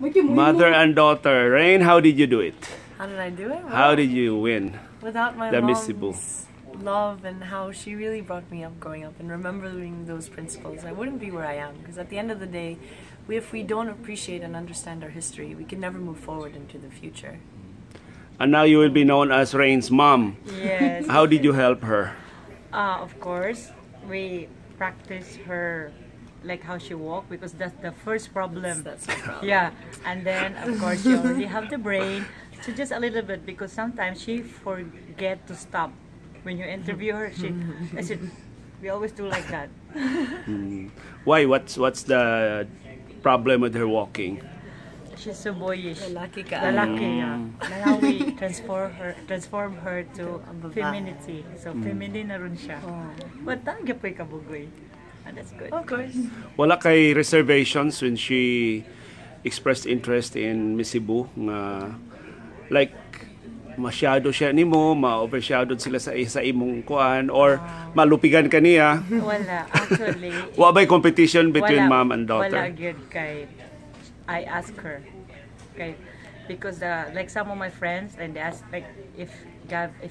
Mother and daughter. Rain, how did you do it? How did I do it? Well, How did you win without my the Miss Cebu? mom's love and how she really brought me up growing up and remembering those principles, I wouldn't be where I am. Because at the end of the day, if we don't appreciate and understand our history, we can never move forward into the future. And now you will be known as Rain's mom. Yes. How did you help her? Of course, we practice her like how she walk because that's the first problem. That's my problem. Yeah, and then of course she already have the brain, so just a little bit because sometimes she forget to stop. When you interview her, I said, we always do like that. Why? What's the problem with her walking? She's so boyish. Lalaki ka. Lalaki, yeah. Now we transform her to femininity. So feminine na rin siya. But tanggap po kabugoy. And that's good. Of course. Wala kay reservations when she expressed interest in Miss Cebu nga like masyado siya nimo, ma-overshadowed sila sa imong kuan or malupigan ka niya? Wala, actually. Wa ba'y competition between mom and daughter? Wala good kay I ask her. Okay, because like some of my friends and they ask like if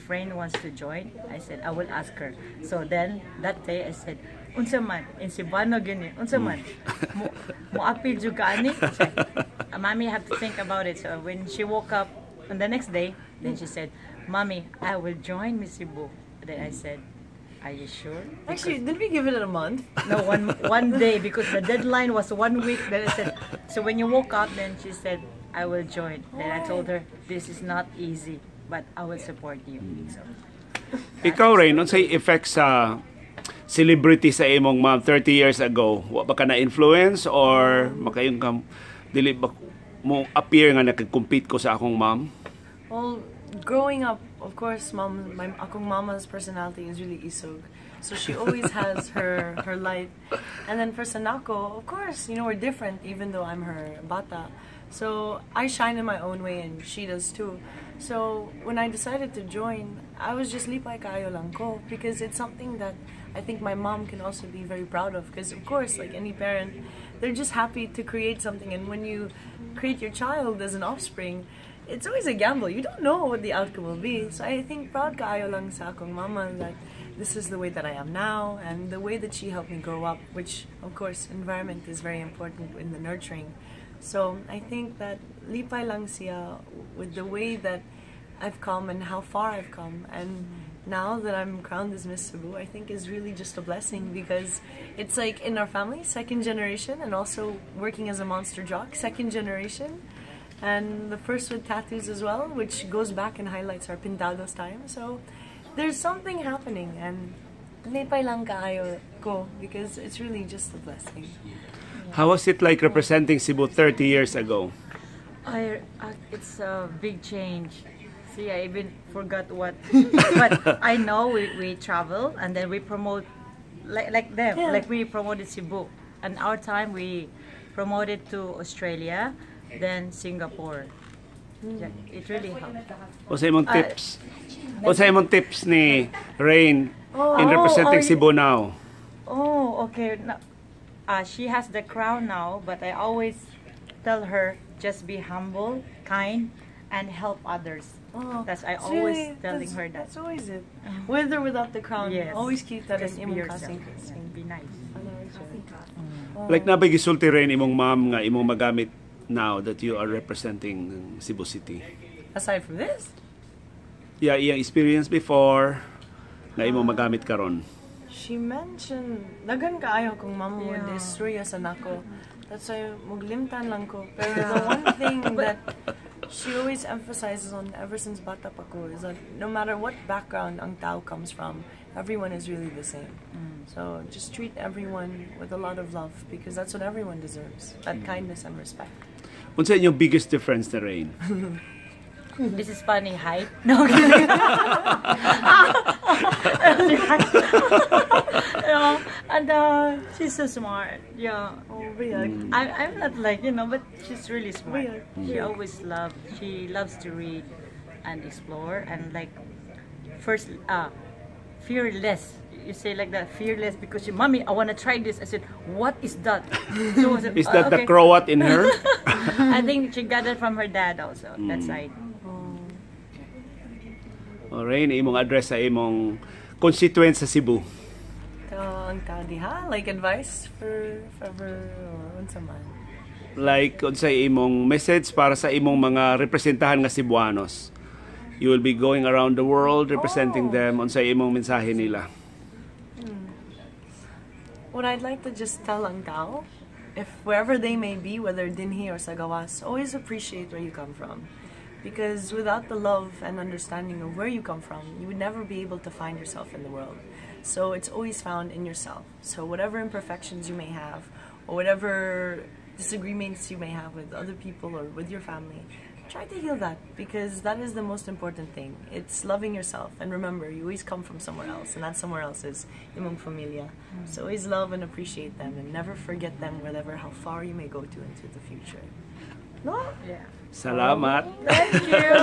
Rain wants to join, I said I will ask her. So then that day I said, unsa man in Cebuana gini, unsa man mo apil jud ka ani? Mommy have to think about it. So when she woke up on the next day, then she said, "Mommy, I will join Miss Cebu." Then I said, "Are you sure?" Actually, did we give it a month? No, one day because the deadline was 1 week. Then I said, so when you woke up, then she said, "I will join." Then I told her, "This is not easy, but I will support you." So, Ikaw Rain, unsay effect sa celebrity sa imong mom 30 years ago? Wa ba ka na-influence or makayong ka dili ba mo appear nga nakag-compete ko sa akong mom? Well, growing up, of course, akong mama's personality is really isog. So she always has her light. And then for Sanako, of course, you know, we're different even though I'm her bata. So I shine in my own way and she does too. So when I decided to join, I was just lipay kaayo lang ko because it's something that I think my mom can also be very proud of because of course, like any parent, they're just happy to create something, and when you create your child as an offspring, it's always a gamble. You don't know what the outcome will be. So I think proud kaayo lang sa akong mama that this is the way that I am now and the way that she helped me grow up, which of course environment is very important in the nurturing. So I think that lipay lang siya with the way that I've come and how far I've come, and now that I'm crowned as Miss Cebu, I think is really just a blessing because it's like in our family, second generation, and also working as a monster jock, second generation, and the first with tattoos as well, which goes back and highlights our pintados time. So there's something happening, and lipay lang kaayo ko because it's really just a blessing. How was it like representing Cebu 30 years ago? It's a big change. See, I even forgot what, but I know we travel and then we promote like them, like we promoted Cebu. And our time we promoted to Australia, then Singapore. Yeah, it really helped. What's imong tips? What's imong tips ni Rain in representing Cebu now? Oh, okay. She has the crown now, but I always tell her just be humble, kind, and help others. That's I always really, telling her that. That's always it. With or without the crown, yes. Always keep that just in imong kasing. Be nice. Like nabay gisulti rin imong mom nga imong magamit now that you are representing Cebu City. Aside from this? Yeah, iyang experience before na imong magamit karon. She mentioned, dagan kaayo kung mama mo destroy sa nako. That's why muglimtan lang ko. Pero the one thing that she always emphasizes on ever since bata pa ko is that no matter what background ang tao comes from, everyone is really the same. So just treat everyone with a lot of love because that's what everyone deserves. That kindness and respect. What's your biggest difference na Rain? This is funny, height. No, kidding. And she's so smart. Yeah. Oh, weird. I'm not like, you know, but she's really smart. She always loves to read and explore and like first fearless. You say like that, fearless, because Mommy, I want to try this. I said, what is that? So I said, is that the Croat in her? I think she got it from her dad also, that side. Alright, imong address sa imong constituent sa Cebu. Ang diha, like advice for unsa man. Like, unsay imong message para sa imong mga representahan nga Cebuanos. You will be going around the world representing them. Unsay imong mensahe nila. What I'd like to just tell ang tao, if wherever they may be, whether dinhi or sa gawas, always appreciate where you come from. Because without the love and understanding of where you come from, you would never be able to find yourself in the world. So it's always found in yourself. So whatever imperfections you may have, or whatever disagreements you may have with other people or with your family, try to heal that, because that is the most important thing. It's loving yourself. And remember, you always come from somewhere else, and that somewhere else is imong familia. So always love and appreciate them, and never forget them, whatever how far you may go to into the future. No? Yeah. Salamat. Thank you.